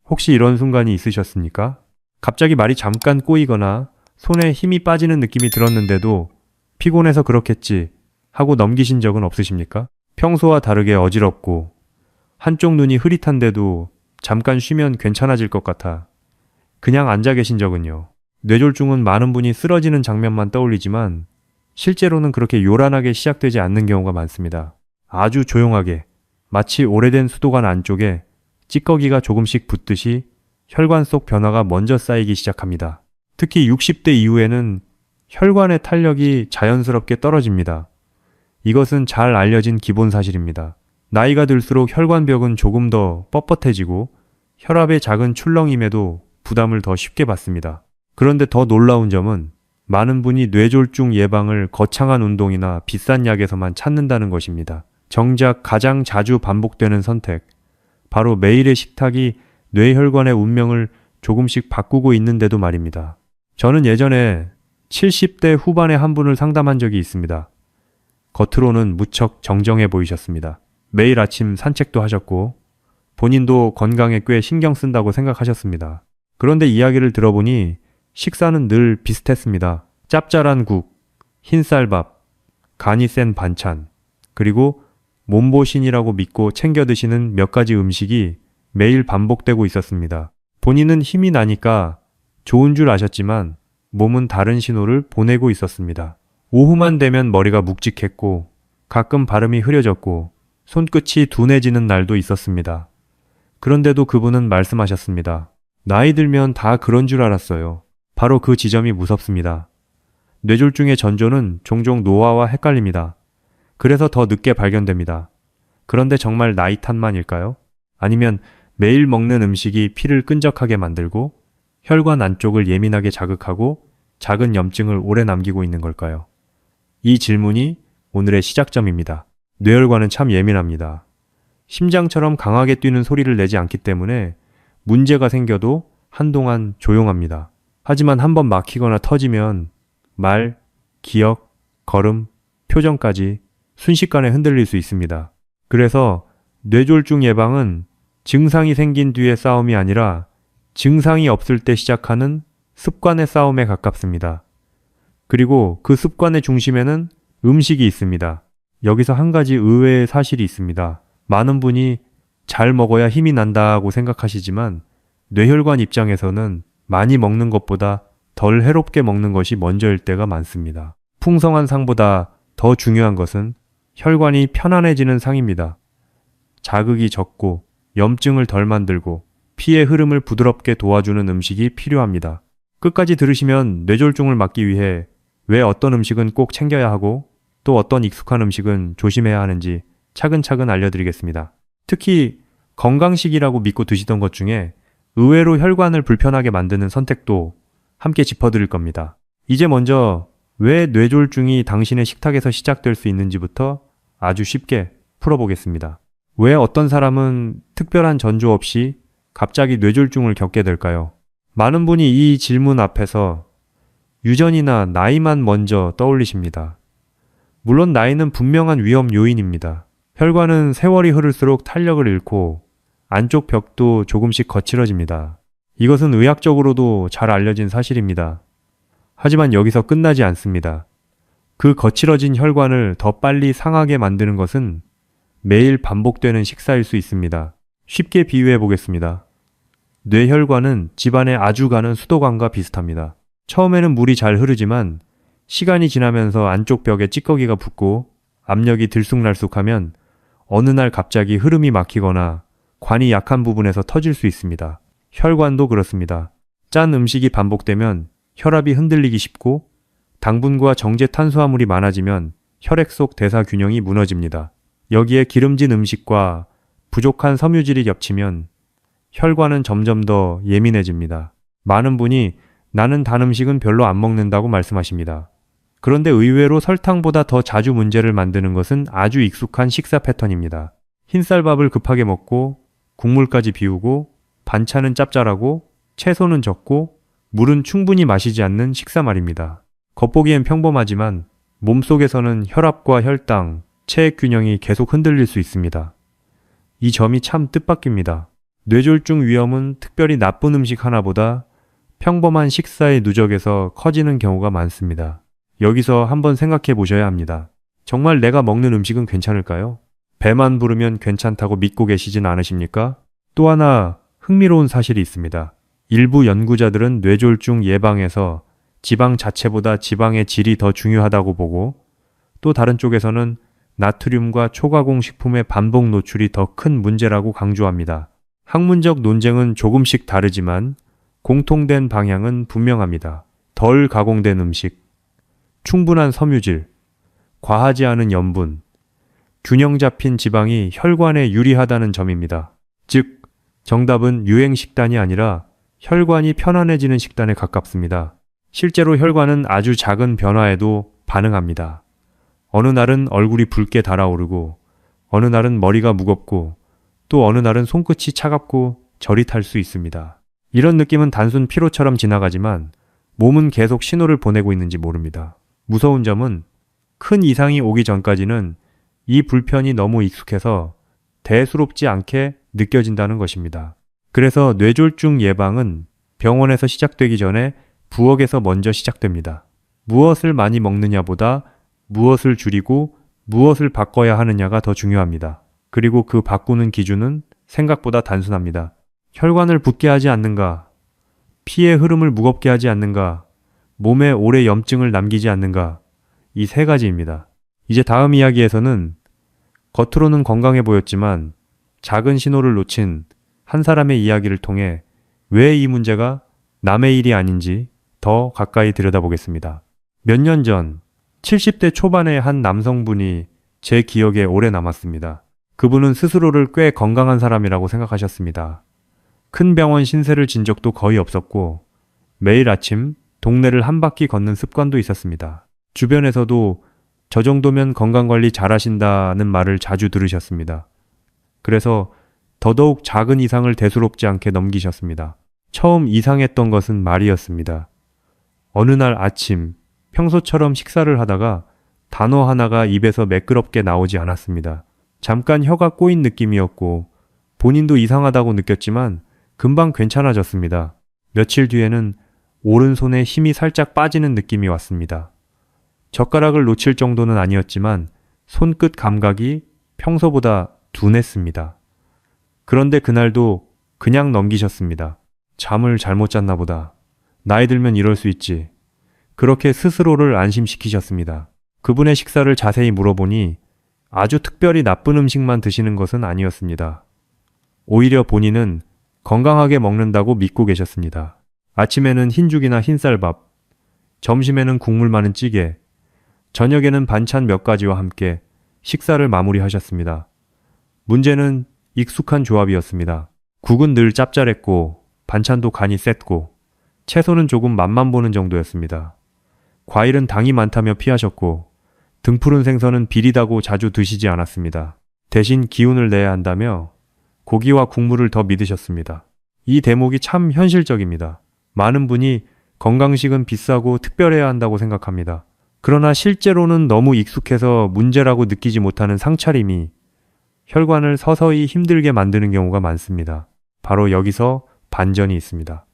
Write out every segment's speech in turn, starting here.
혹시 이런 순간이 있으셨습니까? 갑자기 말이 잠깐 꼬이거나 손에 힘이 빠지는 느낌이 들었는데도 피곤해서 그렇겠지 하고 넘기신 적은 없으십니까? 평소와 다르게 어지럽고 한쪽 눈이 흐릿한데도 잠깐 쉬면 괜찮아질 것 같아 그냥 앉아 계신 적은요. 뇌졸중은 많은 분이 쓰러지는 장면만 떠올리지만 실제로는 그렇게 요란하게 시작되지 않는 경우가 많습니다. 아주 조용하게 마치 오래된 수도관 안쪽에 찌꺼기가 조금씩 붙듯이 혈관 속 변화가 먼저 쌓이기 시작합니다. 특히 60대 이후에는 혈관의 탄력이 자연스럽게 떨어집니다. 이것은 잘 알려진 기본 사실입니다. 나이가 들수록 혈관벽은 조금 더 뻣뻣해지고 혈압의 작은 출렁임에도 부담을 더 쉽게 받습니다. 그런데 더 놀라운 점은 많은 분이 뇌졸중 예방을 거창한 운동이나 비싼 약에서만 찾는다는 것입니다. 정작 가장 자주 반복되는 선택, 바로 매일의 식탁이 뇌혈관의 운명을 조금씩 바꾸고 있는데도 말입니다. 저는 예전에 70대 후반의 한 분을 상담한 적이 있습니다. 겉으로는 무척 정정해 보이셨습니다. 매일 아침 산책도 하셨고 본인도 건강에 꽤 신경 쓴다고 생각하셨습니다. 그런데 이야기를 들어보니 식사는 늘 비슷했습니다. 짭짤한 국, 흰쌀밥, 간이 센 반찬, 그리고 몸보신이라고 믿고 챙겨 드시는 몇 가지 음식이 매일 반복되고 있었습니다. 본인은 힘이 나니까 좋은 줄 아셨지만 몸은 다른 신호를 보내고 있었습니다. 오후만 되면 머리가 묵직했고 가끔 발음이 흐려졌고 손끝이 둔해지는 날도 있었습니다. 그런데도 그분은 말씀하셨습니다. 나이 들면 다 그런 줄 알았어요. 바로 그 지점이 무섭습니다. 뇌졸중의 전조는 종종 노화와 헷갈립니다. 그래서 더 늦게 발견됩니다. 그런데 정말 나이 탓만일까요? 아니면 매일 먹는 음식이 피를 끈적하게 만들고 혈관 안쪽을 예민하게 자극하고 작은 염증을 오래 남기고 있는 걸까요? 이 질문이 오늘의 시작점입니다. 뇌혈관은 참 예민합니다. 심장처럼 강하게 뛰는 소리를 내지 않기 때문에 문제가 생겨도 한동안 조용합니다. 하지만 한번 막히거나 터지면 말, 기억, 걸음, 표정까지 순식간에 흔들릴 수 있습니다. 그래서 뇌졸중 예방은 증상이 생긴 뒤의 싸움이 아니라 증상이 없을 때 시작하는 습관의 싸움에 가깝습니다. 그리고 그 습관의 중심에는 음식이 있습니다. 여기서 한 가지 의외의 사실이 있습니다. 많은 분이 잘 먹어야 힘이 난다고 생각하시지만 뇌혈관 입장에서는 많이 먹는 것보다 덜 해롭게 먹는 것이 먼저일 때가 많습니다. 풍성한 상보다 더 중요한 것은 혈관이 편안해지는 상입니다. 자극이 적고 염증을 덜 만들고 피의 흐름을 부드럽게 도와주는 음식이 필요합니다. 끝까지 들으시면 뇌졸중을 막기 위해 왜 어떤 음식은 꼭 챙겨야 하고 또 어떤 익숙한 음식은 조심해야 하는지 차근차근 알려드리겠습니다. 특히 건강식이라고 믿고 드시던 것 중에 의외로 혈관을 불편하게 만드는 선택도 함께 짚어드릴 겁니다. 이제 먼저 왜 뇌졸중이 당신의 식탁에서 시작될 수 있는지부터 아주 쉽게 풀어보겠습니다. 왜 어떤 사람은 특별한 전조 없이 갑자기 뇌졸중을 겪게 될까요? 많은 분이 이 질문 앞에서 유전이나 나이만 먼저 떠올리십니다. 물론 나이는 분명한 위험 요인입니다. 혈관은 세월이 흐를수록 탄력을 잃고 안쪽 벽도 조금씩 거칠어집니다. 이것은 의학적으로도 잘 알려진 사실입니다. 하지만 여기서 끝나지 않습니다. 그 거칠어진 혈관을 더 빨리 상하게 만드는 것은 매일 반복되는 식사일 수 있습니다. 쉽게 비유해 보겠습니다. 뇌혈관은 집안에 아주 가는 수도관과 비슷합니다. 처음에는 물이 잘 흐르지만 시간이 지나면서 안쪽 벽에 찌꺼기가 붙고 압력이 들쑥날쑥하면 어느 날 갑자기 흐름이 막히거나 관이 약한 부분에서 터질 수 있습니다. 혈관도 그렇습니다. 짠 음식이 반복되면 혈압이 흔들리기 쉽고 당분과 정제 탄수화물이 많아지면 혈액 속 대사 균형이 무너집니다. 여기에 기름진 음식과 부족한 섬유질이 겹치면 혈관은 점점 더 예민해집니다. 많은 분이 나는 단 음식은 별로 안 먹는다고 말씀하십니다. 그런데 의외로 설탕보다 더 자주 문제를 만드는 것은 아주 익숙한 식사 패턴입니다. 흰쌀밥을 급하게 먹고 국물까지 비우고 반찬은 짭짤하고 채소는 적고 물은 충분히 마시지 않는 식사 말입니다. 겉보기엔 평범하지만 몸속에서는 혈압과 혈당, 체액 균형이 계속 흔들릴 수 있습니다. 이 점이 참 뜻밖입니다. 뇌졸중 위험은 특별히 나쁜 음식 하나보다 평범한 식사의 누적에서 커지는 경우가 많습니다. 여기서 한번 생각해 보셔야 합니다. 정말 내가 먹는 음식은 괜찮을까요? 배만 부르면 괜찮다고 믿고 계시진 않으십니까? 또 하나 흥미로운 사실이 있습니다. 일부 연구자들은 뇌졸중 예방에서 지방 자체보다 지방의 질이 더 중요하다고 보고, 또 다른 쪽에서는 나트륨과 초가공 식품의 반복 노출이 더 큰 문제라고 강조합니다. 학문적 논쟁은 조금씩 다르지만 공통된 방향은 분명합니다. 덜 가공된 음식, 충분한 섬유질, 과하지 않은 염분, 균형 잡힌 지방이 혈관에 유리하다는 점입니다. 즉, 정답은 유행 식단이 아니라 혈관이 편안해지는 식단에 가깝습니다. 실제로 혈관은 아주 작은 변화에도 반응합니다. 어느 날은 얼굴이 붉게 달아오르고, 어느 날은 머리가 무겁고, 또 어느 날은 손끝이 차갑고 저릿할 수 있습니다. 이런 느낌은 단순 피로처럼 지나가지만 몸은 계속 신호를 보내고 있는지 모릅니다. 무서운 점은 큰 이상이 오기 전까지는 이 불편이 너무 익숙해서 대수롭지 않게 느껴진다는 것입니다. 그래서 뇌졸중 예방은 병원에서 시작되기 전에 부엌에서 먼저 시작됩니다. 무엇을 많이 먹느냐보다 무엇을 줄이고 무엇을 바꿔야 하느냐가 더 중요합니다. 그리고 그 바꾸는 기준은 생각보다 단순합니다. 혈관을 붓게 하지 않는가, 피의 흐름을 무겁게 하지 않는가, 몸에 오래 염증을 남기지 않는가, 이 세 가지입니다. 이제 다음 이야기에서는 겉으로는 건강해 보였지만 작은 신호를 놓친 한 사람의 이야기를 통해 왜 이 문제가 남의 일이 아닌지 더 가까이 들여다보겠습니다. 몇 년 전 70대 초반의 한 남성분이 제 기억에 오래 남았습니다. 그분은 스스로를 꽤 건강한 사람이라고 생각하셨습니다. 큰 병원 신세를 진 적도 거의 없었고 매일 아침 동네를 한 바퀴 걷는 습관도 있었습니다. 주변에서도 저 정도면 건강관리 잘하신다는 말을 자주 들으셨습니다. 그래서 더더욱 작은 이상을 대수롭지 않게 넘기셨습니다. 처음 이상했던 것은 말이었습니다. 어느 날 아침 평소처럼 식사를 하다가 단어 하나가 입에서 매끄럽게 나오지 않았습니다. 잠깐 혀가 꼬인 느낌이었고 본인도 이상하다고 느꼈지만 금방 괜찮아졌습니다. 며칠 뒤에는 오른손에 힘이 살짝 빠지는 느낌이 왔습니다. 젓가락을 놓칠 정도는 아니었지만 손끝 감각이 평소보다 둔했습니다. 그런데 그날도 그냥 넘기셨습니다. 잠을 잘못 잤나 보다. 나이 들면 이럴 수 있지. 그렇게 스스로를 안심시키셨습니다. 그분의 식사를 자세히 물어보니 아주 특별히 나쁜 음식만 드시는 것은 아니었습니다. 오히려 본인은 건강하게 먹는다고 믿고 계셨습니다. 아침에는 흰죽이나 흰쌀밥, 점심에는 국물 많은 찌개, 저녁에는 반찬 몇 가지와 함께 식사를 마무리하셨습니다. 문제는 익숙한 조합이었습니다. 국은 늘 짭짤했고 반찬도 간이 셌고 채소는 조금 맛만 보는 정도였습니다. 과일은 당이 많다며 피하셨고 등푸른 생선은 비리다고 자주 드시지 않았습니다. 대신 기운을 내야 한다며 고기와 국물을 더 믿으셨습니다. 이 대목이 참 현실적입니다. 많은 분이 건강식은 비싸고 특별해야 한다고 생각합니다. 그러나 실제로는 너무 익숙해서 문제라고 느끼지 못하는 상차림이 혈관을 서서히 힘들게 만드는 경우가 많습니다. 바로 여기서 반전이 있습니다.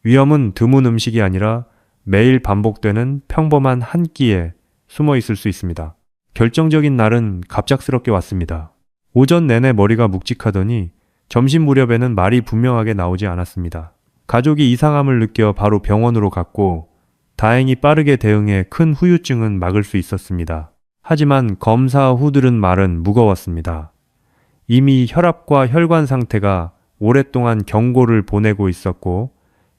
위험은 드문 음식이 아니라 매일 반복되는 평범한 한 끼에 숨어 있을 수 있습니다. 결정적인 날은 갑작스럽게 왔습니다. 오전 내내 머리가 묵직하더니 점심 무렵에는 말이 분명하게 나오지 않았습니다. 가족이 이상함을 느껴 바로 병원으로 갔고 다행히 빠르게 대응해 큰 후유증은 막을 수 있었습니다. 하지만 검사 후 들은 말은 무거웠습니다. 이미 혈압과 혈관 상태가 오랫동안 경고를 보내고 있었고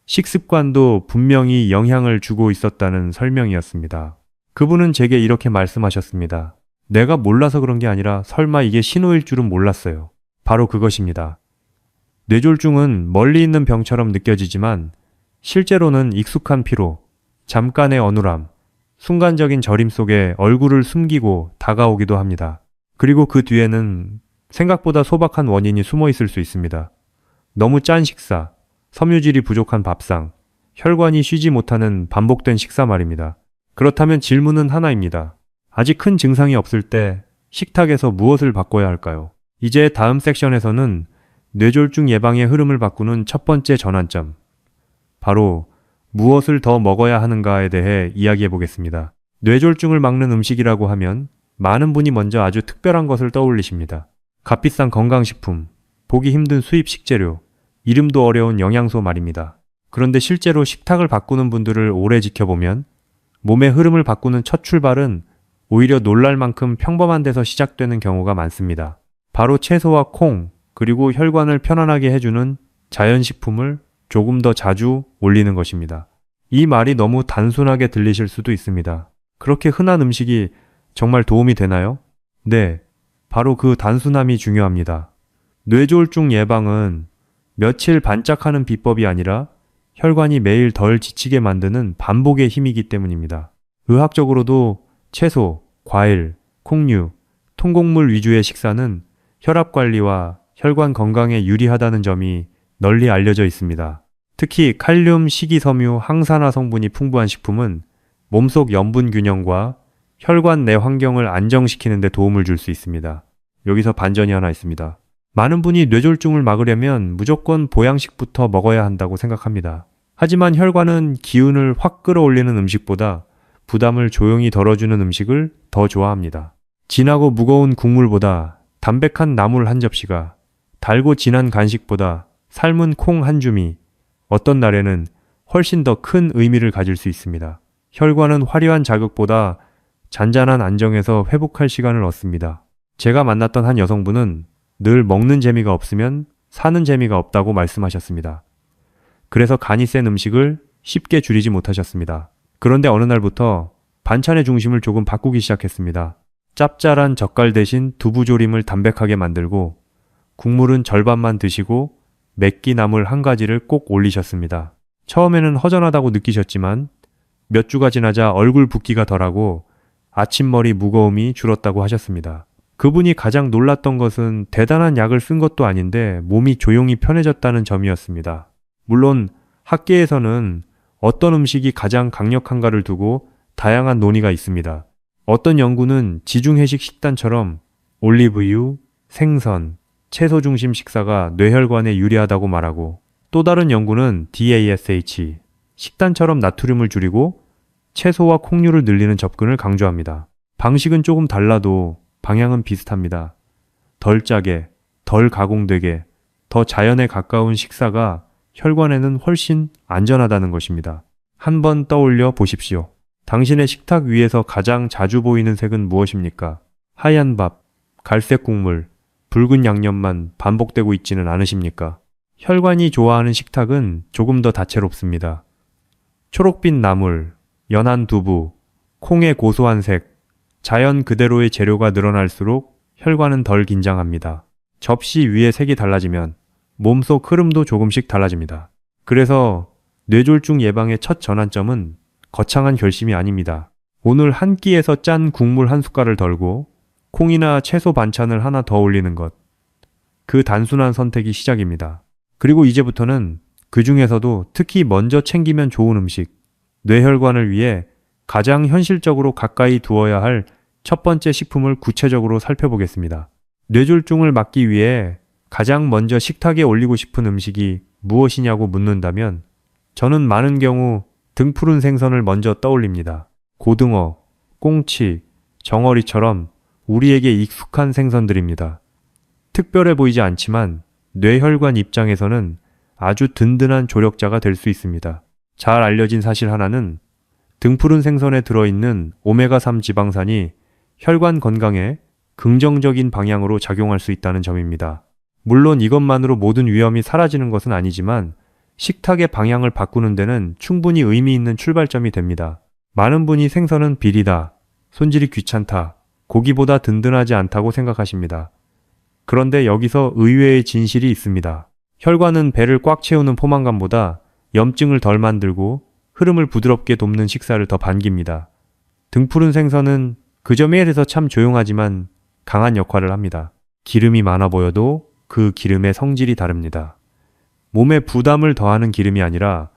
식습관도 분명히 영향을 주고 있었다는 설명이었습니다. 그분은 제게 이렇게 말씀하셨습니다. 내가 몰라서 그런 게 아니라 설마 이게 신호일 줄은 몰랐어요. 바로 그것입니다. 뇌졸중은 멀리 있는 병처럼 느껴지지만 실제로는 익숙한 피로, 잠깐의 어눌함, 순간적인 저림 속에 얼굴을 숨기고 다가오기도 합니다. 그리고 그 뒤에는 생각보다 소박한 원인이 숨어 있을 수 있습니다. 너무 짠 식사, 섬유질이 부족한 밥상, 혈관이 쉬지 못하는 반복된 식사 말입니다. 그렇다면 질문은 하나입니다. 아직 큰 증상이 없을 때 식탁에서 무엇을 바꿔야 할까요? 이제 다음 섹션에서는 뇌졸중 예방의 흐름을 바꾸는 첫 번째 전환점. 바로 무엇을 더 먹어야 하는가에 대해 이야기해 보겠습니다. 뇌졸중을 막는 음식이라고 하면 많은 분이 먼저 아주 특별한 것을 떠올리십니다. 값비싼 건강식품, 보기 힘든 수입 식재료, 이름도 어려운 영양소 말입니다. 그런데 실제로 식탁을 바꾸는 분들을 오래 지켜보면 몸의 흐름을 바꾸는 첫 출발은 오히려 놀랄 만큼 평범한 데서 시작되는 경우가 많습니다. 바로 채소와 콩, 그리고 혈관을 편안하게 해주는 자연식품을 조금 더 자주 올리는 것입니다. 이 말이 너무 단순하게 들리실 수도 있습니다. 그렇게 흔한 음식이 정말 도움이 되나요? 네, 바로 그 단순함이 중요합니다. 뇌졸중 예방은 며칠 반짝하는 비법이 아니라 혈관이 매일 덜 지치게 만드는 반복의 힘이기 때문입니다. 의학적으로도 채소, 과일, 콩류, 통곡물 위주의 식사는 혈압 관리와 혈관 건강에 유리하다는 점이 널리 알려져 있습니다. 특히 칼륨, 식이섬유, 항산화 성분이 풍부한 식품은 몸속 염분 균형과 혈관 내 환경을 안정시키는 데 도움을 줄 수 있습니다. 여기서 반전이 하나 있습니다. 많은 분이 뇌졸중을 막으려면 무조건 보양식부터 먹어야 한다고 생각합니다. 하지만 혈관은 기운을 확 끌어올리는 음식보다 부담을 조용히 덜어주는 음식을 더 좋아합니다. 진하고 무거운 국물보다 담백한 나물 한 접시가, 달고 진한 간식보다 삶은 콩 한 줌이 어떤 날에는 훨씬 더 큰 의미를 가질 수 있습니다. 혈관은 화려한 자극보다 잔잔한 안정에서 회복할 시간을 얻습니다. 제가 만났던 한 여성분은 늘 먹는 재미가 없으면 사는 재미가 없다고 말씀하셨습니다. 그래서 간이 센 음식을 쉽게 줄이지 못하셨습니다. 그런데 어느 날부터 반찬의 중심을 조금 바꾸기 시작했습니다. 짭짤한 젓갈 대신 두부조림을 담백하게 만들고 국물은 절반만 드시고 맵기 나물 한 가지를 꼭 올리셨습니다. 처음에는 허전하다고 느끼셨지만 몇 주가 지나자 얼굴 붓기가 덜하고 아침머리 무거움이 줄었다고 하셨습니다. 그분이 가장 놀랐던 것은 대단한 약을 쓴 것도 아닌데 몸이 조용히 편해졌다는 점이었습니다. 물론 학계에서는 어떤 음식이 가장 강력한가를 두고 다양한 논의가 있습니다. 어떤 연구는 지중해식 식단처럼 올리브유, 생선, 채소 중심 식사가 뇌혈관에 유리하다고 말하고, 또 다른 연구는 DASH, 식단처럼 나트륨을 줄이고 채소와 콩류를 늘리는 접근을 강조합니다. 방식은 조금 달라도 방향은 비슷합니다. 덜 짜게, 덜 가공되게, 더 자연에 가까운 식사가 혈관에는 훨씬 안전하다는 것입니다. 한번 떠올려 보십시오. 당신의 식탁 위에서 가장 자주 보이는 색은 무엇입니까? 하얀 밥, 갈색 국물, 붉은 양념만 반복되고 있지는 않으십니까? 혈관이 좋아하는 식탁은 조금 더 다채롭습니다. 초록빛 나물, 연한 두부, 콩의 고소한 색, 자연 그대로의 재료가 늘어날수록 혈관은 덜 긴장합니다. 접시 위의 색이 달라지면 몸속 흐름도 조금씩 달라집니다. 그래서 뇌졸중 예방의 첫 전환점은 거창한 결심이 아닙니다. 오늘 한 끼에서 짠 국물 한 숟갈을 덜고 콩이나 채소 반찬을 하나 더 올리는 것. 그 단순한 선택이 시작입니다. 그리고 이제부터는 그 중에서도 특히 먼저 챙기면 좋은 음식, 뇌혈관을 위해 가장 현실적으로 가까이 두어야 할 첫 번째 식품을 구체적으로 살펴보겠습니다. 뇌졸중을 막기 위해 가장 먼저 식탁에 올리고 싶은 음식이 무엇이냐고 묻는다면 저는 많은 경우 등푸른 생선을 먼저 떠올립니다. 고등어, 꽁치, 정어리처럼 우리에게 익숙한 생선들입니다. 특별해 보이지 않지만 뇌혈관 입장에서는 아주 든든한 조력자가 될 수 있습니다. 잘 알려진 사실 하나는 등푸른 생선에 들어있는 오메가3 지방산이 혈관 건강에 긍정적인 방향으로 작용할 수 있다는 점입니다. 물론 이것만으로 모든 위험이 사라지는 것은 아니지만 식탁의 방향을 바꾸는 데는 충분히 의미 있는 출발점이 됩니다. 많은 분이 생선은 비리다, 손질이 귀찮다, 고기보다 든든하지 않다고 생각하십니다. 그런데 여기서 의외의 진실이 있습니다. 혈관은 배를 꽉 채우는 포만감보다 염증을 덜 만들고 흐름을 부드럽게 돕는 식사를 더 반깁니다. 등푸른 생선은 그 점에 대해서 참 조용하지만 강한 역할을 합니다. 기름이 많아 보여도 그 기름의 성질이 다릅니다. 몸에 부담을 더하는 기름이 아니라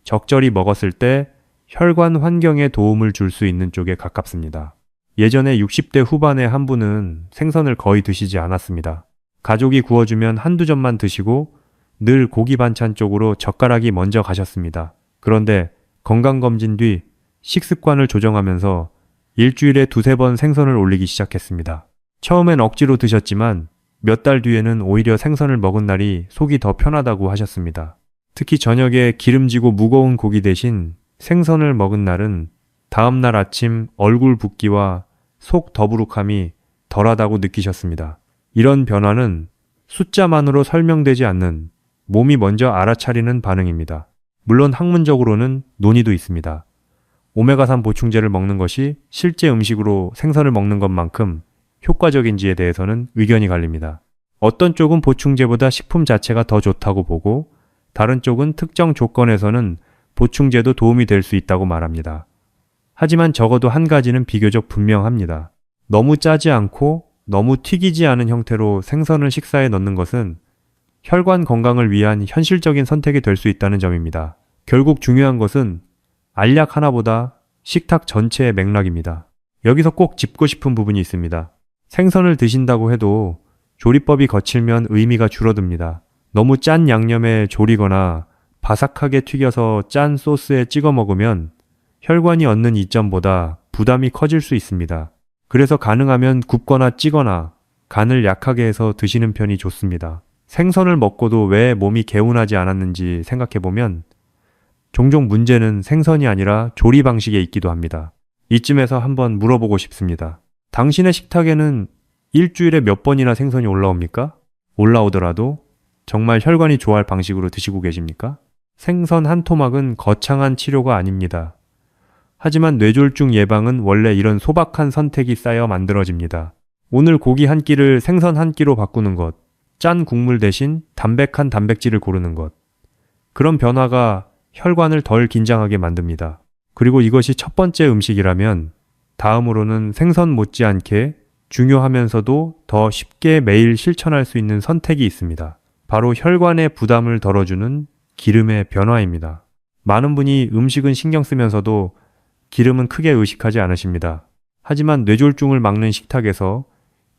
적절히 먹었을 때 혈관 환경에 도움을 줄 수 있는 쪽에 가깝습니다. 예전에 60대 후반의 한 분은 생선을 거의 드시지 않았습니다. 가족이 구워주면 한두 점만 드시고 늘 고기 반찬 쪽으로 젓가락이 먼저 가셨습니다. 그런데 건강검진 뒤 식습관을 조정하면서 일주일에 두세 번 생선을 올리기 시작했습니다. 처음엔 억지로 드셨지만 몇 달 뒤에는 오히려 생선을 먹은 날이 속이 더 편하다고 하셨습니다. 특히 저녁에 기름지고 무거운 고기 대신 생선을 먹은 날은 다음날 아침 얼굴 붓기와 속 더부룩함이 덜하다고 느끼셨습니다. 이런 변화는 숫자만으로 설명되지 않는 몸이 먼저 알아차리는 반응입니다. 물론 학문적으로는 논의도 있습니다. 오메가3 보충제를 먹는 것이 실제 음식으로 생선을 먹는 것만큼 효과적인지에 대해서는 의견이 갈립니다. 어떤 쪽은 보충제보다 식품 자체가 더 좋다고 보고 다른 쪽은 특정 조건에서는 보충제도 도움이 될 수 있다고 말합니다. 하지만 적어도 한 가지는 비교적 분명합니다. 너무 짜지 않고 너무 튀기지 않은 형태로 생선을 식사에 넣는 것은 혈관 건강을 위한 현실적인 선택이 될 수 있다는 점입니다. 결국 중요한 것은 알약 하나보다 식탁 전체의 맥락입니다. 여기서 꼭 짚고 싶은 부분이 있습니다. 생선을 드신다고 해도 조리법이 거칠면 의미가 줄어듭니다. 너무 짠 양념에 졸이거나 바삭하게 튀겨서 짠 소스에 찍어 먹으면 혈관이 얻는 이점보다 부담이 커질 수 있습니다. 그래서 가능하면 굽거나 찌거나 간을 약하게 해서 드시는 편이 좋습니다. 생선을 먹고도 왜 몸이 개운하지 않았는지 생각해보면 종종 문제는 생선이 아니라 조리 방식에 있기도 합니다. 이쯤에서 한번 물어보고 싶습니다. 당신의 식탁에는 일주일에 몇 번이나 생선이 올라옵니까? 올라오더라도 정말 혈관이 좋아할 방식으로 드시고 계십니까? 생선 한 토막은 거창한 치료가 아닙니다. 하지만 뇌졸중 예방은 원래 이런 소박한 선택이 쌓여 만들어집니다. 오늘 고기 한 끼를 생선 한 끼로 바꾸는 것, 짠 국물 대신 담백한 단백질을 고르는 것. 그런 변화가 혈관을 덜 긴장하게 만듭니다. 그리고 이것이 첫 번째 음식이라면 다음으로는 생선 못지않게 중요하면서도 더 쉽게 매일 실천할 수 있는 선택이 있습니다. 바로 혈관의 부담을 덜어주는 기름의 변화입니다. 많은 분이 음식은 신경 쓰면서도 기름은 크게 의식하지 않으십니다. 하지만 뇌졸중을 막는 식탁에서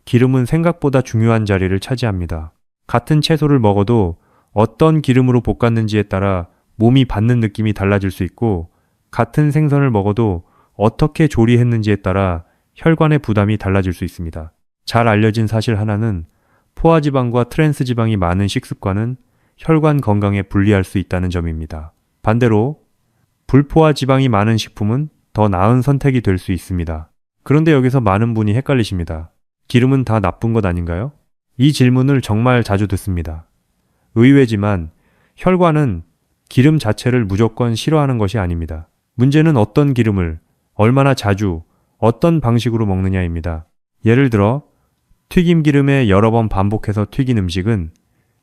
기름은 생각보다 중요한 자리를 차지합니다. 같은 채소를 먹어도 어떤 기름으로 볶았는지에 따라 몸이 받는 느낌이 달라질 수 있고 같은 생선을 먹어도 어떻게 조리했는지에 따라 혈관의 부담이 달라질 수 있습니다. 잘 알려진 사실 하나는 포화지방과 트랜스지방이 많은 식습관은 혈관 건강에 불리할 수 있다는 점입니다. 반대로 불포화지방이 많은 식품은 더 나은 선택이 될 수 있습니다. 그런데 여기서 많은 분이 헷갈리십니다. 기름은 다 나쁜 것 아닌가요? 이 질문을 정말 자주 듣습니다. 의외지만 혈관은 기름 자체를 무조건 싫어하는 것이 아닙니다. 문제는 어떤 기름을 얼마나 자주 어떤 방식으로 먹느냐입니다. 예를 들어 튀김 기름에 여러 번 반복해서 튀긴 음식은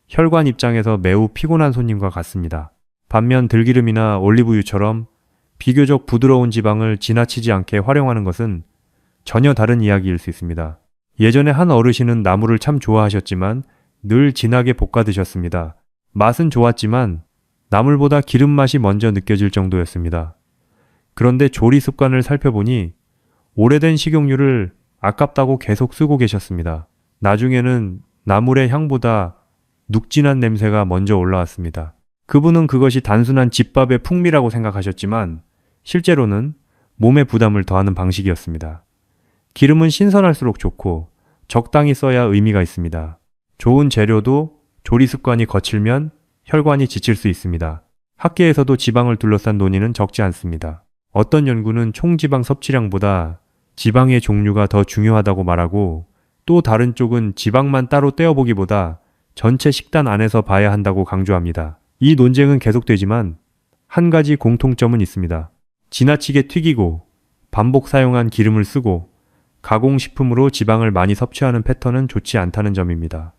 혈관 입장에서 매우 피곤한 손님과 같습니다. 반면 들기름이나 올리브유처럼 비교적 부드러운 지방을 지나치지 않게 활용하는 것은 전혀 다른 이야기일 수 있습니다. 예전에 한 어르신은 나물을 참 좋아하셨지만 늘 진하게 볶아 드셨습니다. 맛은 좋았지만 나물보다 기름 맛이 먼저 느껴질 정도였습니다. 그런데 조리 습관을 살펴보니 오래된 식용유를 아깝다고 계속 쓰고 계셨습니다. 나중에는 나물의 향보다 눅진한 냄새가 먼저 올라왔습니다. 그분은 그것이 단순한 집밥의 풍미라고 생각하셨지만 실제로는 몸에 부담을 더하는 방식이었습니다. 기름은 신선할수록 좋고 적당히 써야 의미가 있습니다. 좋은 재료도 조리 습관이 거칠면 혈관이 지칠 수 있습니다. 학계에서도 지방을 둘러싼 논의는 적지 않습니다. 어떤 연구는 총지방 섭취량보다 지방의 종류가 더 중요하다고 말하고 또 다른 쪽은 지방만 따로 떼어보기보다 전체 식단 안에서 봐야 한다고 강조합니다. 이 논쟁은 계속되지만 한 가지 공통점은 있습니다. 지나치게 튀기고 반복 사용한 기름을 쓰고 가공식품으로 지방을 많이 섭취하는 패턴은 좋지 않다는 점입니다.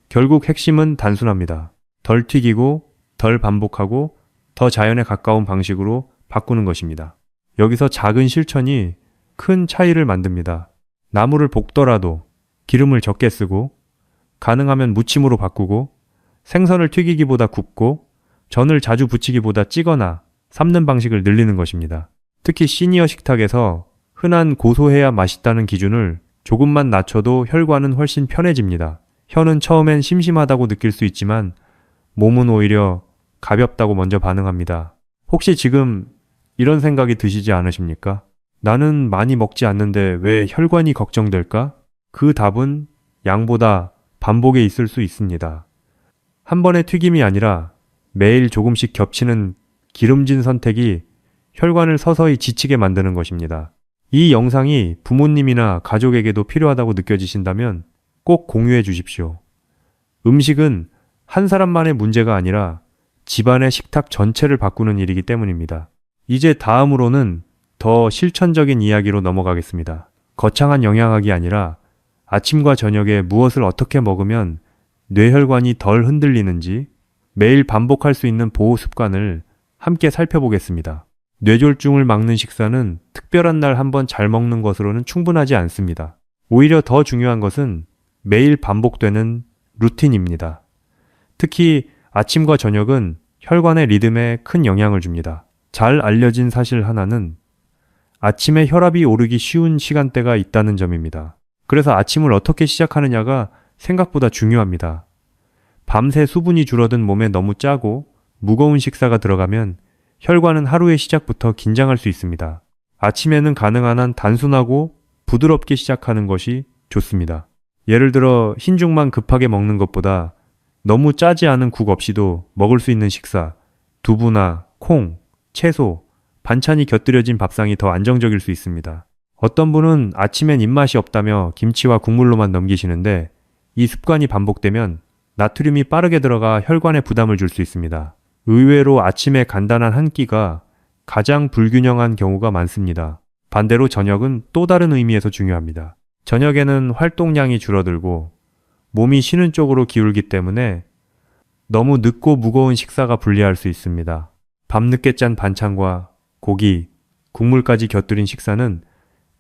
결국 핵심은 단순합니다. 덜 튀기고 덜 반복하고 더 자연에 가까운 방식으로 바꾸는 것입니다. 여기서 작은 실천이 큰 차이를 만듭니다. 나물을 볶더라도 기름을 적게 쓰고 가능하면 무침으로 바꾸고 생선을 튀기기보다 굽고 전을 자주 부치기보다 찌거나 삶는 방식을 늘리는 것입니다. 특히 시니어 식탁에서 흔한 고소해야 맛있다는 기준을 조금만 낮춰도 혈관은 훨씬 편해집니다. 혀는 처음엔 심심하다고 느낄 수 있지만 몸은 오히려 가볍다고 먼저 반응합니다. 혹시 지금 이런 생각이 드시지 않으십니까? 나는 많이 먹지 않는데 왜 혈관이 걱정될까? 그 답은 양보다 반복에 있을 수 있습니다. 한 번의 튀김이 아니라 매일 조금씩 겹치는 기름진 선택이 혈관을 서서히 지치게 만드는 것입니다. 이 영상이 부모님이나 가족에게도 필요하다고 느껴지신다면 꼭 공유해 주십시오. 음식은 한 사람만의 문제가 아니라 집안의 식탁 전체를 바꾸는 일이기 때문입니다. 이제 다음으로는 더 실천적인 이야기로 넘어가겠습니다. 거창한 영양학이 아니라 아침과 저녁에 무엇을 어떻게 먹으면 뇌혈관이 덜 흔들리는지 매일 반복할 수 있는 보호 습관을 함께 살펴보겠습니다. 뇌졸중을 막는 식사는 특별한 날 한번 잘 먹는 것으로는 충분하지 않습니다. 오히려 더 중요한 것은 매일 반복되는 루틴입니다. 특히 아침과 저녁은 혈관의 리듬에 큰 영향을 줍니다. 잘 알려진 사실 하나는 아침에 혈압이 오르기 쉬운 시간대가 있다는 점입니다. 그래서 아침을 어떻게 시작하느냐가 생각보다 중요합니다. 밤새 수분이 줄어든 몸에 너무 짜고 무거운 식사가 들어가면 혈관은 하루의 시작부터 긴장할 수 있습니다. 아침에는 가능한 한 단순하고 부드럽게 시작하는 것이 좋습니다. 예를 들어 흰죽만 급하게 먹는 것보다 너무 짜지 않은 국 없이도 먹을 수 있는 식사, 두부나 콩, 채소, 반찬이 곁들여진 밥상이 더 안정적일 수 있습니다. 어떤 분은 아침엔 입맛이 없다며 김치와 국물로만 넘기시는데 이 습관이 반복되면 나트륨이 빠르게 들어가 혈관에 부담을 줄 수 있습니다. 의외로 아침에 간단한 한 끼가 가장 불균형한 경우가 많습니다. 반대로 저녁은 또 다른 의미에서 중요합니다. 저녁에는 활동량이 줄어들고 몸이 쉬는 쪽으로 기울기 때문에 너무 늦고 무거운 식사가 불리할 수 있습니다. 밤늦게 짠 반찬과 고기, 국물까지 곁들인 식사는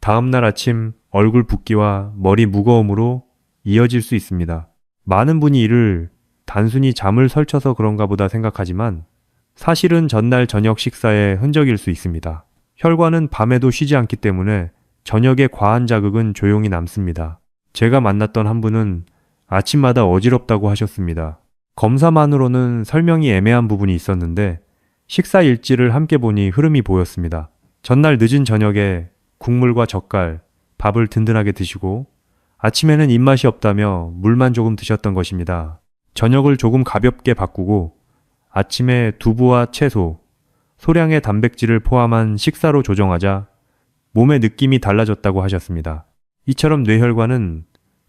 다음날 아침 얼굴 붓기와 머리 무거움으로 이어질 수 있습니다. 많은 분이 이를 단순히 잠을 설쳐서 그런가 보다 생각하지만 사실은 전날 저녁 식사의 흔적일 수 있습니다. 혈관은 밤에도 쉬지 않기 때문에 저녁에 과한 자극은 조용히 남습니다. 제가 만났던 한 분은 아침마다 어지럽다고 하셨습니다. 검사만으로는 설명이 애매한 부분이 있었는데 식사 일지를 함께 보니 흐름이 보였습니다. 전날 늦은 저녁에 국물과 젓갈, 밥을 든든하게 드시고 아침에는 입맛이 없다며 물만 조금 드셨던 것입니다. 저녁을 조금 가볍게 바꾸고 아침에 두부와 채소, 소량의 단백질을 포함한 식사로 조정하자 몸의 느낌이 달라졌다고 하셨습니다. 이처럼 뇌혈관은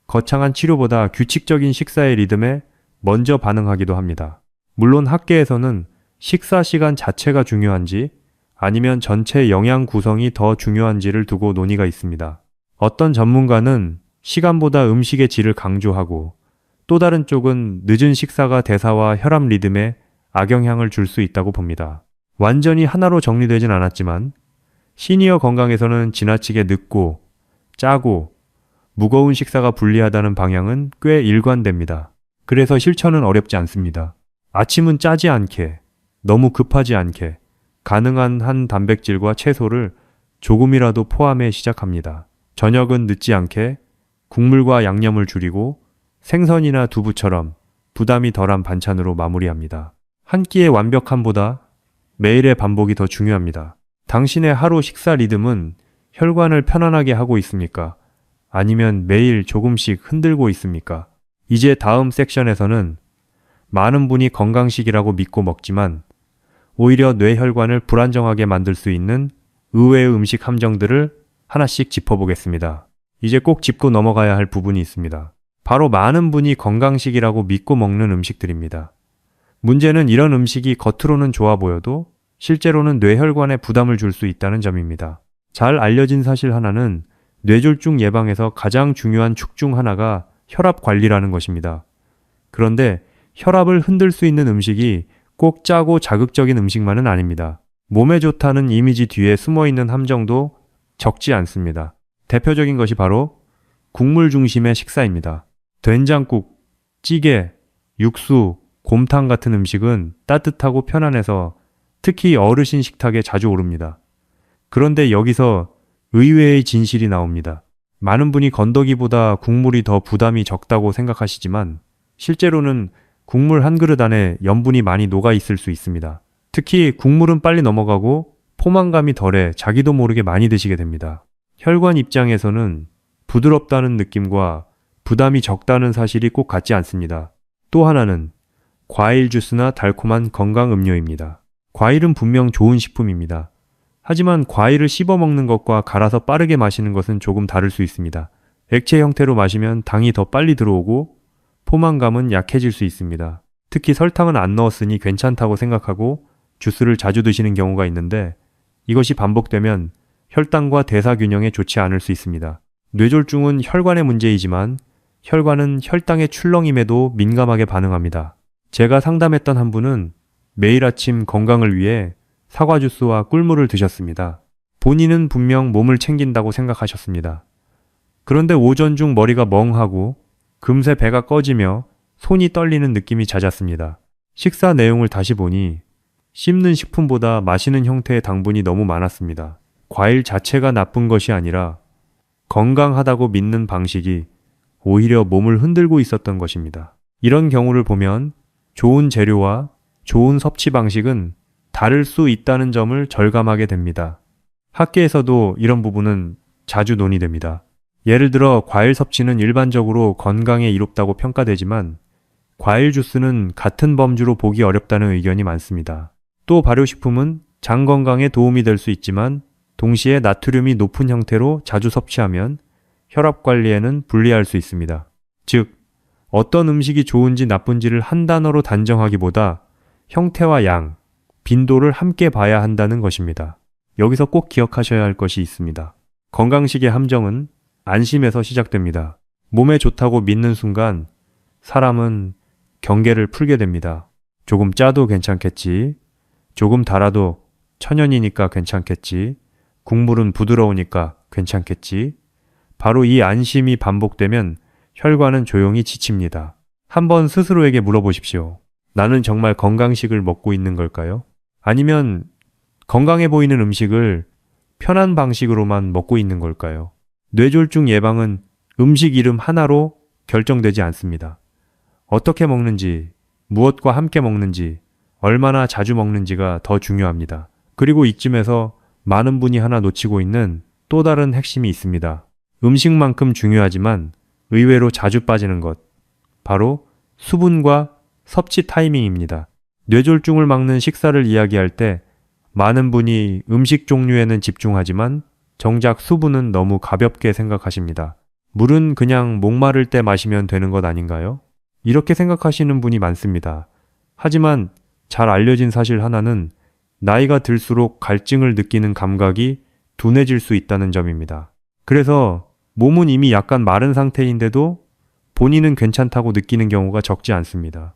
거창한 치료보다 규칙적인 식사의 리듬에 먼저 반응하기도 합니다. 물론 학계에서는 식사 시간 자체가 중요한지 아니면 전체 영양 구성이 더 중요한지를 두고 논의가 있습니다. 어떤 전문가는 시간보다 음식의 질을 강조하고 또 다른 쪽은 늦은 식사가 대사와 혈압 리듬에 악영향을 줄 수 있다고 봅니다. 완전히 하나로 정리되진 않았지만 시니어 건강에서는 지나치게 늦고 짜고 무거운 식사가 불리하다는 방향은 꽤 일관됩니다. 그래서 실천은 어렵지 않습니다. 아침은 짜지 않게, 너무 급하지 않게 가능한 한 단백질과 채소를 조금이라도 포함해 시작합니다. 저녁은 늦지 않게 국물과 양념을 줄이고 생선이나 두부처럼 부담이 덜한 반찬으로 마무리합니다. 한 끼의 완벽함보다 매일의 반복이 더 중요합니다. 당신의 하루 식사 리듬은 혈관을 편안하게 하고 있습니까? 아니면 매일 조금씩 흔들고 있습니까? 이제 다음 섹션에서는 많은 분이 건강식이라고 믿고 먹지만 오히려 뇌혈관을 불안정하게 만들 수 있는 의외의 음식 함정들을 하나씩 짚어보겠습니다. 이제 꼭 짚고 넘어가야 할 부분이 있습니다. 바로 많은 분이 건강식이라고 믿고 먹는 음식들입니다. 문제는 이런 음식이 겉으로는 좋아 보여도 실제로는 뇌혈관에 부담을 줄 수 있다는 점입니다. 잘 알려진 사실 하나는 뇌졸중 예방에서 가장 중요한 축 중 하나가 혈압 관리라는 것입니다. 그런데 혈압을 흔들 수 있는 음식이 꼭 짜고 자극적인 음식만은 아닙니다. 몸에 좋다는 이미지 뒤에 숨어있는 함정도 적지 않습니다. 대표적인 것이 바로 국물 중심의 식사입니다. 된장국, 찌개, 육수, 곰탕 같은 음식은 따뜻하고 편안해서 특히 어르신 식탁에 자주 오릅니다. 그런데 여기서 의외의 진실이 나옵니다. 많은 분이 건더기보다 국물이 더 부담이 적다고 생각하시지만 실제로는 국물 한 그릇 안에 염분이 많이 녹아 있을 수 있습니다. 특히 국물은 빨리 넘어가고 포만감이 덜해 자기도 모르게 많이 드시게 됩니다. 혈관 입장에서는 부드럽다는 느낌과 부담이 적다는 사실이 꼭 같지 않습니다. 또 하나는 과일 주스나 달콤한 건강 음료입니다. 과일은 분명 좋은 식품입니다. 하지만 과일을 씹어 먹는 것과 갈아서 빠르게 마시는 것은 조금 다를 수 있습니다. 액체 형태로 마시면 당이 더 빨리 들어오고 포만감은 약해질 수 있습니다. 특히 설탕은 안 넣었으니 괜찮다고 생각하고 주스를 자주 드시는 경우가 있는데 이것이 반복되면 혈당과 대사 균형에 좋지 않을 수 있습니다. 뇌졸중은 혈관의 문제이지만 혈관은 혈당의 출렁임에도 민감하게 반응합니다. 제가 상담했던 한 분은 매일 아침 건강을 위해 사과 주스와 꿀물을 드셨습니다. 본인은 분명 몸을 챙긴다고 생각하셨습니다. 그런데 오전 중 머리가 멍하고 금세 배가 꺼지며 손이 떨리는 느낌이 잦았습니다. 식사 내용을 다시 보니 씹는 식품보다 마시는 형태의 당분이 너무 많았습니다. 과일 자체가 나쁜 것이 아니라 건강하다고 믿는 방식이 오히려 몸을 흔들고 있었던 것입니다. 이런 경우를 보면 좋은 재료와 좋은 섭취 방식은 다를 수 있다는 점을 절감하게 됩니다. 학계에서도 이런 부분은 자주 논의됩니다. 예를 들어 과일 섭취는 일반적으로 건강에 이롭다고 평가되지만 과일 주스는 같은 범주로 보기 어렵다는 의견이 많습니다. 또 발효식품은 장 건강에 도움이 될 수 있지만 동시에 나트륨이 높은 형태로 자주 섭취하면 혈압 관리에는 불리할 수 있습니다. 즉, 어떤 음식이 좋은지 나쁜지를 한 단어로 단정하기보다 형태와 양, 빈도를 함께 봐야 한다는 것입니다. 여기서 꼭 기억하셔야 할 것이 있습니다. 건강식의 함정은 안심에서 시작됩니다. 몸에 좋다고 믿는 순간 사람은 경계를 풀게 됩니다. 조금 짜도 괜찮겠지. 조금 달아도 천연이니까 괜찮겠지. 국물은 부드러우니까 괜찮겠지. 바로 이 안심이 반복되면 혈관은 조용히 지칩니다. 한번 스스로에게 물어보십시오. 나는 정말 건강식을 먹고 있는 걸까요? 아니면 건강해 보이는 음식을 편한 방식으로만 먹고 있는 걸까요? 뇌졸중 예방은 음식 이름 하나로 결정되지 않습니다. 어떻게 먹는지, 무엇과 함께 먹는지, 얼마나 자주 먹는지가 더 중요합니다. 그리고 이쯤에서 많은 분이 하나 놓치고 있는 또 다른 핵심이 있습니다. 음식만큼 중요하지만 의외로 자주 빠지는 것. 바로 수분과 섭취 타이밍입니다. 뇌졸중을 막는 식사를 이야기할 때 많은 분이 음식 종류에는 집중하지만 정작 수분은 너무 가볍게 생각하십니다. 물은 그냥 목마를 때 마시면 되는 것 아닌가요? 이렇게 생각하시는 분이 많습니다. 하지만 잘 알려진 사실 하나는 나이가 들수록 갈증을 느끼는 감각이 둔해질 수 있다는 점입니다. 그래서 몸은 이미 약간 마른 상태인데도 본인은 괜찮다고 느끼는 경우가 적지 않습니다.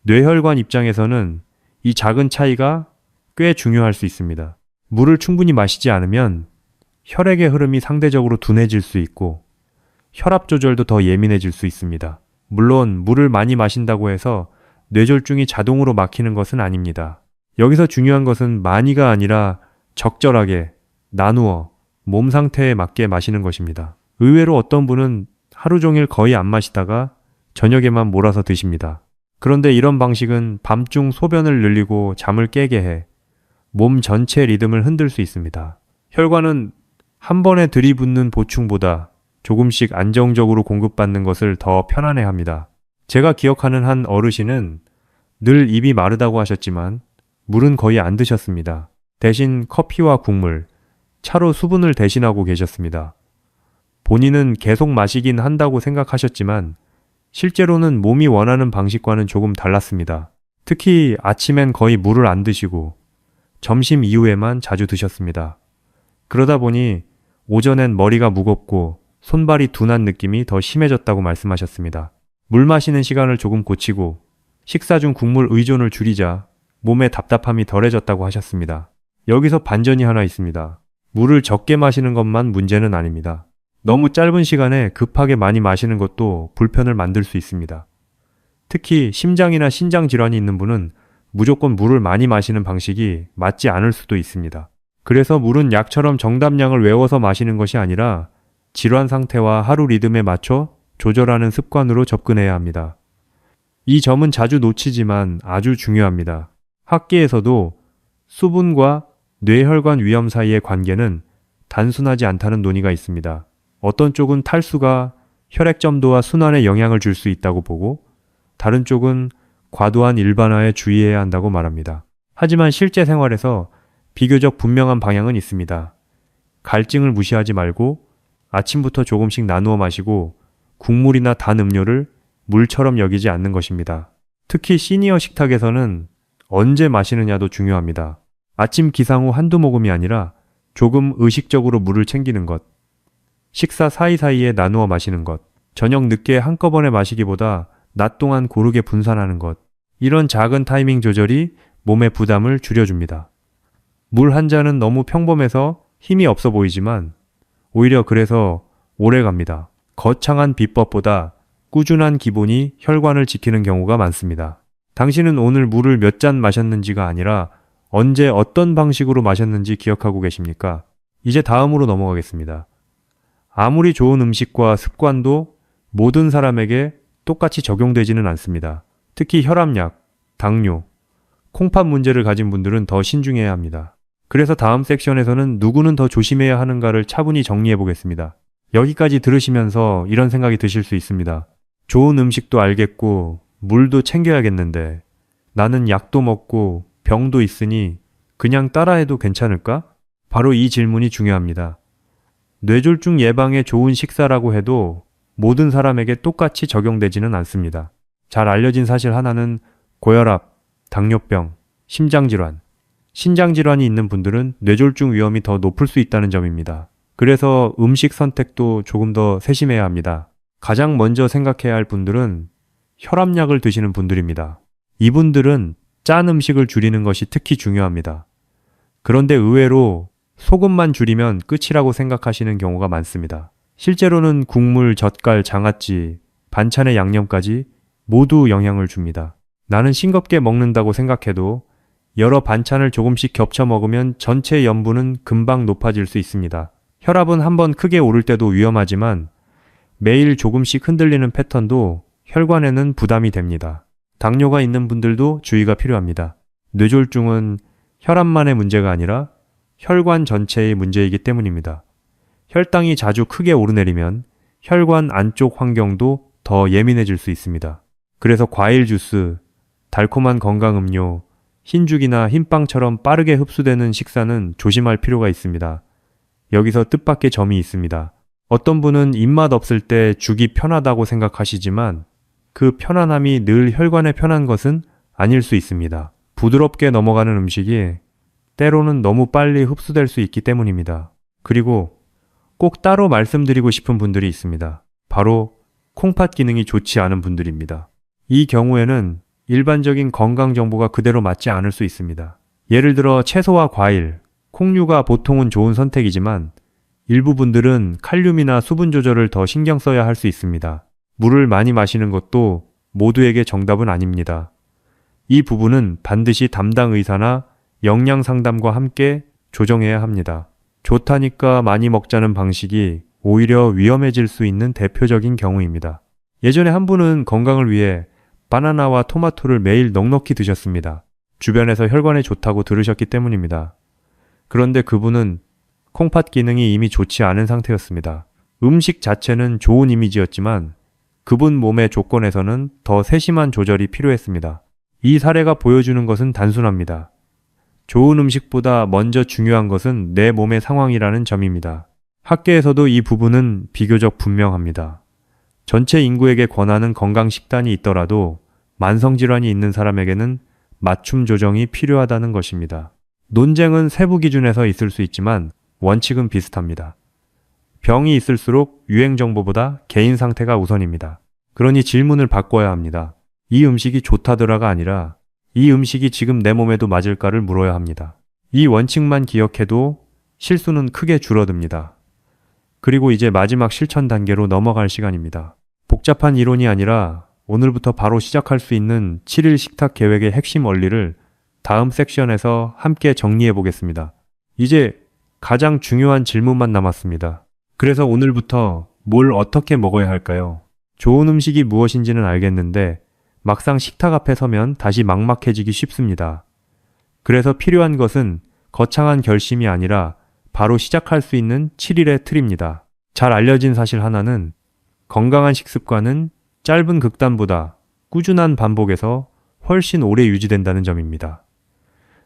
뇌혈관 입장에서는 이 작은 차이가 꽤 중요할 수 있습니다. 물을 충분히 마시지 않으면 혈액의 흐름이 상대적으로 둔해질 수 있고 혈압 조절도 더 예민해질 수 있습니다. 물론 물을 많이 마신다고 해서 뇌졸중이 자동으로 막히는 것은 아닙니다. 여기서 중요한 것은 많이가 아니라 적절하게 나누어 몸 상태에 맞게 마시는 것입니다. 의외로 어떤 분은 하루 종일 거의 안 마시다가 저녁에만 몰아서 드십니다. 그런데 이런 방식은 밤중 소변을 늘리고 잠을 깨게 해 몸 전체 리듬을 흔들 수 있습니다. 혈관은 한 번에 들이붓는 보충보다 조금씩 안정적으로 공급받는 것을 더 편안해합니다. 제가 기억하는 한 어르신은 늘 입이 마르다고 하셨지만 물은 거의 안 드셨습니다. 대신 커피와 국물, 차로 수분을 대신하고 계셨습니다. 본인은 계속 마시긴 한다고 생각하셨지만 실제로는 몸이 원하는 방식과는 조금 달랐습니다. 특히 아침엔 거의 물을 안 드시고 점심 이후에만 자주 드셨습니다. 그러다 보니 오전엔 머리가 무겁고 손발이 둔한 느낌이 더 심해졌다고 말씀하셨습니다. 물 마시는 시간을 조금 고치고 식사 중 국물 의존을 줄이자 몸의 답답함이 덜해졌다고 하셨습니다. 여기서 반전이 하나 있습니다. 물을 적게 마시는 것만 문제는 아닙니다. 너무 짧은 시간에 급하게 많이 마시는 것도 불편을 만들 수 있습니다. 특히 심장이나 신장 질환이 있는 분은 무조건 물을 많이 마시는 방식이 맞지 않을 수도 있습니다. 그래서 물은 약처럼 정답량을 외워서 마시는 것이 아니라 질환 상태와 하루 리듬에 맞춰 조절하는 습관으로 접근해야 합니다. 이 점은 자주 놓치지만 아주 중요합니다. 학계에서도 수분과 뇌혈관 위험 사이의 관계는 단순하지 않다는 논의가 있습니다. 어떤 쪽은 탈수가 혈액 점도와 순환에 영향을 줄 수 있다고 보고, 다른 쪽은 과도한 일반화에 주의해야 한다고 말합니다. 하지만 실제 생활에서 비교적 분명한 방향은 있습니다. 갈증을 무시하지 말고 아침부터 조금씩 나누어 마시고 국물이나 단 음료를 물처럼 여기지 않는 것입니다. 특히 시니어 식탁에서는 언제 마시느냐도 중요합니다. 아침 기상 후 한두 모금이 아니라 조금 의식적으로 물을 챙기는 것, 식사 사이사이에 나누어 마시는 것, 저녁 늦게 한꺼번에 마시기보다 낮 동안 고르게 분산하는 것, 이런 작은 타이밍 조절이 몸의 부담을 줄여줍니다. 물 한 잔은 너무 평범해서 힘이 없어 보이지만 오히려 그래서 오래 갑니다. 거창한 비법보다 꾸준한 기본이 혈관을 지키는 경우가 많습니다. 당신은 오늘 물을 몇 잔 마셨는지가 아니라 언제 어떤 방식으로 마셨는지 기억하고 계십니까? 이제 다음으로 넘어가겠습니다. 아무리 좋은 음식과 습관도 모든 사람에게 똑같이 적용되지는 않습니다. 특히 혈압약, 당뇨, 콩팥 문제를 가진 분들은 더 신중해야 합니다. 그래서 다음 섹션에서는 누구는 더 조심해야 하는가를 차분히 정리해 보겠습니다. 여기까지 들으시면서 이런 생각이 드실 수 있습니다. 좋은 음식도 알겠고 물도 챙겨야겠는데 나는 약도 먹고 병도 있으니 그냥 따라해도 괜찮을까? 바로 이 질문이 중요합니다. 뇌졸중 예방에 좋은 식사라고 해도 모든 사람에게 똑같이 적용되지는 않습니다. 잘 알려진 사실 하나는 고혈압, 당뇨병, 심장질환, 신장질환이 있는 분들은 뇌졸중 위험이 더 높을 수 있다는 점입니다. 그래서 음식 선택도 조금 더 세심해야 합니다. 가장 먼저 생각해야 할 분들은 혈압약을 드시는 분들입니다. 이분들은 짠 음식을 줄이는 것이 특히 중요합니다. 그런데 의외로 소금만 줄이면 끝이라고 생각하시는 경우가 많습니다. 실제로는 국물, 젓갈, 장아찌, 반찬의 양념까지 모두 영향을 줍니다. 나는 싱겁게 먹는다고 생각해도 여러 반찬을 조금씩 겹쳐 먹으면 전체 염분은 금방 높아질 수 있습니다. 혈압은 한번 크게 오를 때도 위험하지만 매일 조금씩 흔들리는 패턴도 혈관에는 부담이 됩니다. 당뇨가 있는 분들도 주의가 필요합니다. 뇌졸중은 혈압만의 문제가 아니라 혈관 전체의 문제이기 때문입니다. 혈당이 자주 크게 오르내리면 혈관 안쪽 환경도 더 예민해질 수 있습니다. 그래서 과일 주스, 달콤한 건강 음료, 흰죽이나 흰빵처럼 빠르게 흡수되는 식사는 조심할 필요가 있습니다. 여기서 뜻밖의 점이 있습니다. 어떤 분은 입맛 없을 때 죽이 편하다고 생각하시지만 그 편안함이 늘 혈관에 편한 것은 아닐 수 있습니다. 부드럽게 넘어가는 음식이 때로는 너무 빨리 흡수될 수 있기 때문입니다. 그리고 꼭 따로 말씀드리고 싶은 분들이 있습니다. 바로 콩팥 기능이 좋지 않은 분들입니다. 이 경우에는 일반적인 건강 정보가 그대로 맞지 않을 수 있습니다. 예를 들어 채소와 과일, 콩류가 보통은 좋은 선택이지만 일부 분들은 칼륨이나 수분 조절을 더 신경 써야 할 수 있습니다. 물을 많이 마시는 것도 모두에게 정답은 아닙니다. 이 부분은 반드시 담당 의사나 영양 상담과 함께 조정해야 합니다. 좋다니까 많이 먹자는 방식이 오히려 위험해질 수 있는 대표적인 경우입니다. 예전에 한 분은 건강을 위해 바나나와 토마토를 매일 넉넉히 드셨습니다. 주변에서 혈관에 좋다고 들으셨기 때문입니다. 그런데 그분은 콩팥 기능이 이미 좋지 않은 상태였습니다. 음식 자체는 좋은 이미지였지만 그분 몸의 조건에서는 더 세심한 조절이 필요했습니다. 이 사례가 보여주는 것은 단순합니다. 좋은 음식보다 먼저 중요한 것은 내 몸의 상황이라는 점입니다. 학계에서도 이 부분은 비교적 분명합니다. 전체 인구에게 권하는 건강 식단이 있더라도 만성질환이 있는 사람에게는 맞춤 조정이 필요하다는 것입니다. 논쟁은 세부 기준에서 있을 수 있지만 원칙은 비슷합니다. 병이 있을수록 유행 정보보다 개인 상태가 우선입니다. 그러니 질문을 바꿔야 합니다. 이 음식이 좋다더라가 아니라 이 음식이 지금 내 몸에도 맞을까를 물어야 합니다. 이 원칙만 기억해도 실수는 크게 줄어듭니다. 그리고 이제 마지막 실천 단계로 넘어갈 시간입니다. 복잡한 이론이 아니라 오늘부터 바로 시작할 수 있는 7일 식탁 계획의 핵심 원리를 다음 섹션에서 함께 정리해 보겠습니다. 이제 가장 중요한 질문만 남았습니다. 그래서 오늘부터 뭘 어떻게 먹어야 할까요? 좋은 음식이 무엇인지는 알겠는데 막상 식탁 앞에 서면 다시 막막해지기 쉽습니다. 그래서 필요한 것은 거창한 결심이 아니라 바로 시작할 수 있는 7일의 틀입니다. 잘 알려진 사실 하나는 건강한 식습관은 짧은 극단보다 꾸준한 반복에서 훨씬 오래 유지된다는 점입니다.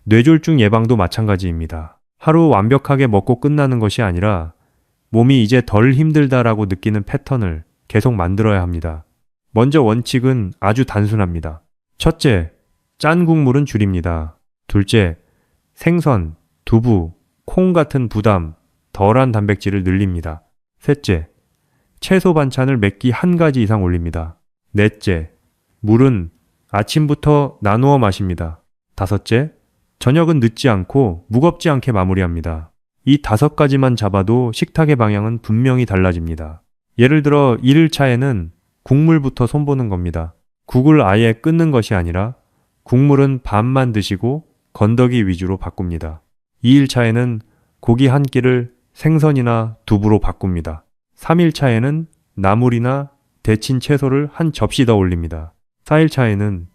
뇌졸중 예방도 마찬가지입니다. 하루 완벽하게 먹고 끝나는 것이 아니라 몸이 이제 덜 힘들다라고 느끼는 패턴을 계속 만들어야 합니다. 먼저 원칙은 아주 단순합니다. 첫째, 짠 국물은 줄입니다. 둘째, 생선, 두부, 콩 같은 부담, 덜한 단백질을 늘립니다. 셋째, 채소 반찬을 몇 끼 한 가지 이상 올립니다. 넷째, 물은 아침부터 나누어 마십니다. 다섯째, 저녁은 늦지 않고 무겁지 않게 마무리합니다. 이 5가지만 잡아도 식탁의 방향은 분명히 달라집니다. 예를 들어 1일차에는 국물부터 손보는 겁니다. 국을 아예 끊는 것이 아니라 국물은 반만 드시고 건더기 위주로 바꿉니다. 2일차에는 고기 한 끼를 생선이나 두부로 바꿉니다. 3일차에는 나물이나 데친 채소를 한 접시 더 올립니다. 4일차에는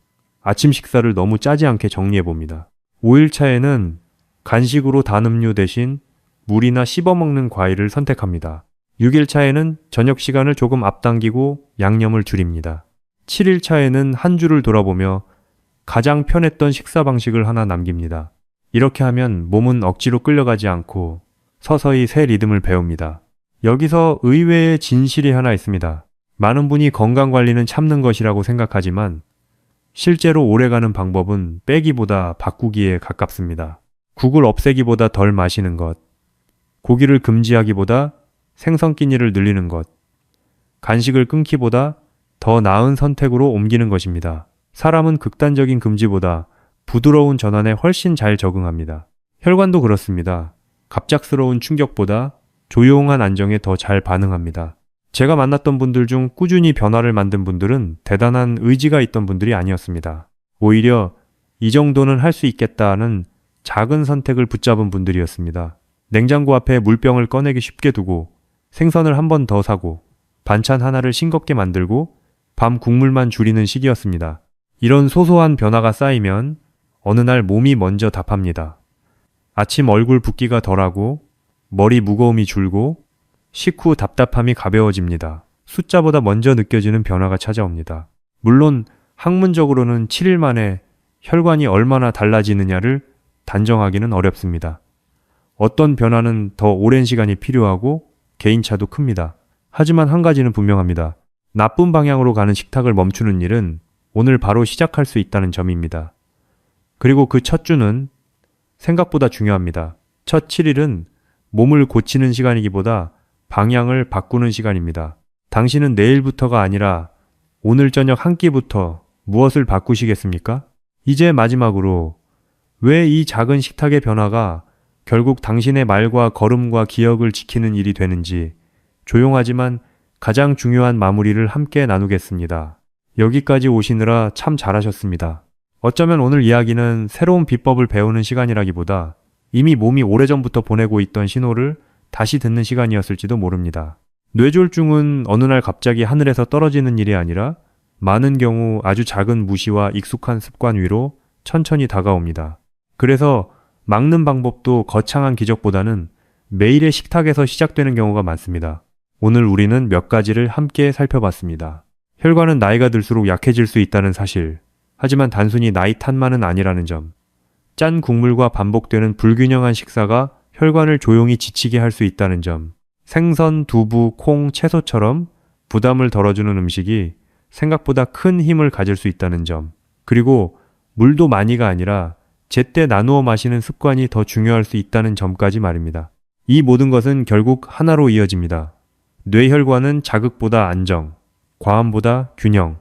아침 식사를 너무 짜지 않게 정리해봅니다. 5일차에는 간식으로 단 음료 대신 물이나 씹어먹는 과일을 선택합니다. 6일차에는 저녁 시간을 조금 앞당기고 양념을 줄입니다. 7일차에는 한 주를 돌아보며 가장 편했던 식사 방식을 하나 남깁니다. 이렇게 하면 몸은 억지로 끌려가지 않고 서서히 새 리듬을 배웁니다. 여기서 의외의 진실이 하나 있습니다. 많은 분이 건강관리는 참는 것이라고 생각하지만 실제로 오래가는 방법은 빼기보다 바꾸기에 가깝습니다. 국을 없애기보다 덜 마시는 것, 고기를 금지하기보다 생선 끼니를 늘리는 것, 간식을 끊기보다 더 나은 선택으로 옮기는 것입니다. 사람은 극단적인 금지보다 부드러운 전환에 훨씬 잘 적응합니다. 혈관도 그렇습니다. 갑작스러운 충격보다 조용한 안정에 더 잘 반응합니다. 제가 만났던 분들 중 꾸준히 변화를 만든 분들은 대단한 의지가 있던 분들이 아니었습니다. 오히려 이 정도는 할 수 있겠다는 작은 선택을 붙잡은 분들이었습니다. 냉장고 앞에 물병을 꺼내기 쉽게 두고 생선을 한 번 더 사고 반찬 하나를 싱겁게 만들고 밤 국물만 줄이는 시기였습니다. 이런 소소한 변화가 쌓이면 어느 날 몸이 먼저 답합니다. 아침 얼굴 붓기가 덜하고 머리 무거움이 줄고 식후 답답함이 가벼워집니다. 숫자보다 먼저 느껴지는 변화가 찾아옵니다. 물론 학문적으로는 7일 만에 혈관이 얼마나 달라지느냐를 단정하기는 어렵습니다. 어떤 변화는 더 오랜 시간이 필요하고 개인차도 큽니다. 하지만 한 가지는 분명합니다. 나쁜 방향으로 가는 식탁을 멈추는 일은 오늘 바로 시작할 수 있다는 점입니다. 그리고 그 첫 주는 생각보다 중요합니다. 첫 7일은 몸을 고치는 시간이기보다 방향을 바꾸는 시간입니다. 당신은 내일부터가 아니라 오늘 저녁 한 끼부터 무엇을 바꾸시겠습니까? 이제 마지막으로 왜 이 작은 식탁의 변화가 결국 당신의 말과 걸음과 기억을 지키는 일이 되는지 조용하지만 가장 중요한 마무리를 함께 나누겠습니다. 여기까지 오시느라 참 잘하셨습니다. 어쩌면 오늘 이야기는 새로운 비법을 배우는 시간이라기보다 이미 몸이 오래전부터 보내고 있던 신호를 다시 듣는 시간이었을지도 모릅니다. 뇌졸중은 어느 날 갑자기 하늘에서 떨어지는 일이 아니라 많은 경우 아주 작은 무시와 익숙한 습관 위로 천천히 다가옵니다. 그래서 막는 방법도 거창한 기적보다는 매일의 식탁에서 시작되는 경우가 많습니다. 오늘 우리는 몇 가지를 함께 살펴봤습니다. 혈관은 나이가 들수록 약해질 수 있다는 사실, 하지만 단순히 나이 탓만은 아니라는 점, 짠 국물과 반복되는 불균형한 식사가 혈관을 조용히 지치게 할 수 있다는 점, 생선, 두부, 콩, 채소처럼 부담을 덜어주는 음식이 생각보다 큰 힘을 가질 수 있다는 점, 그리고 물도 많이가 아니라 제때 나누어 마시는 습관이 더 중요할 수 있다는 점까지 말입니다. 이 모든 것은 결국 하나로 이어집니다. 뇌혈관은 자극보다 안정, 과음보다 균형,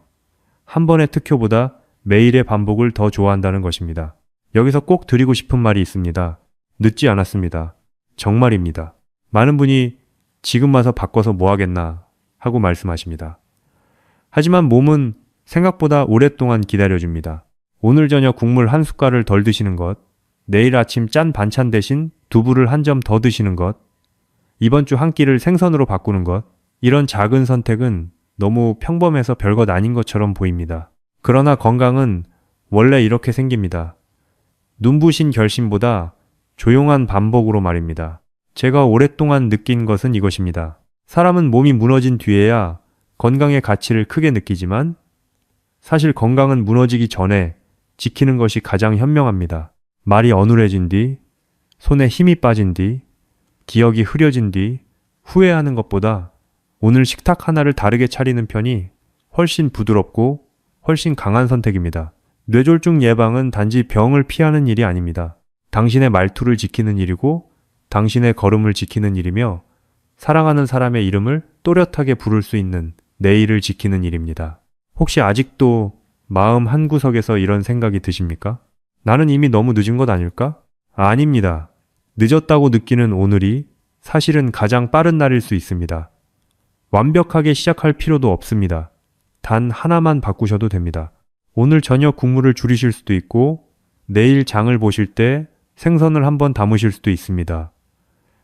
한 번의 특효보다 매일의 반복을 더 좋아한다는 것입니다. 여기서 꼭 드리고 싶은 말이 있습니다. 늦지 않았습니다. 정말입니다. 많은 분이 지금 와서 바꿔서 뭐 하겠나 하고 말씀하십니다. 하지만 몸은 생각보다 오랫동안 기다려줍니다. 오늘 저녁 국물 한 숟갈을 덜 드시는 것, 내일 아침 짠 반찬 대신 두부를 한 점 더 드시는 것, 이번 주 한 끼를 생선으로 바꾸는 것. 이런 작은 선택은 너무 평범해서 별것 아닌 것처럼 보입니다. 그러나 건강은 원래 이렇게 생깁니다. 눈부신 결심보다 조용한 반복으로 말입니다. 제가 오랫동안 느낀 것은 이것입니다. 사람은 몸이 무너진 뒤에야 건강의 가치를 크게 느끼지만 사실 건강은 무너지기 전에 지키는 것이 가장 현명합니다. 말이 어눌해진 뒤, 손에 힘이 빠진 뒤, 기억이 흐려진 뒤 후회하는 것보다 오늘 식탁 하나를 다르게 차리는 편이 훨씬 부드럽고 훨씬 강한 선택입니다. 뇌졸중 예방은 단지 병을 피하는 일이 아닙니다. 당신의 말투를 지키는 일이고 당신의 걸음을 지키는 일이며 사랑하는 사람의 이름을 또렷하게 부를 수 있는 내일을 지키는 일입니다. 혹시 아직도 마음 한구석에서 이런 생각이 드십니까? 나는 이미 너무 늦은 것 아닐까? 아닙니다. 늦었다고 느끼는 오늘이 사실은 가장 빠른 날일 수 있습니다. 완벽하게 시작할 필요도 없습니다. 단 하나만 바꾸셔도 됩니다. 오늘 저녁 국물을 줄이실 수도 있고 내일 장을 보실 때 생선을 한번 담으실 수도 있습니다.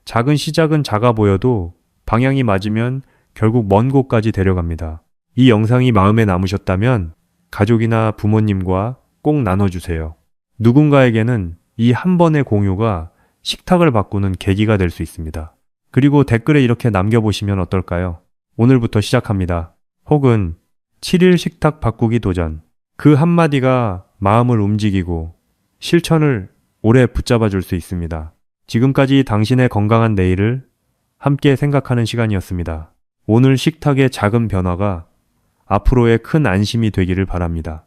작은 시작은 작아 보여도 방향이 맞으면 결국 먼 곳까지 데려갑니다. 이 영상이 마음에 남으셨다면 가족이나 부모님과 꼭 나눠주세요. 누군가에게는 이 한 번의 공유가 식탁을 바꾸는 계기가 될 수 있습니다. 그리고 댓글에 이렇게 남겨보시면 어떨까요? 오늘부터 시작합니다. 혹은 7일 식탁 바꾸기 도전. 그 한마디가 마음을 움직이고 실천을 오래 붙잡아 줄 수 있습니다. 지금까지 당신의 건강한 내일을 함께 생각하는 시간이었습니다. 오늘 식탁의 작은 변화가 앞으로의 큰 안심이 되기를 바랍니다.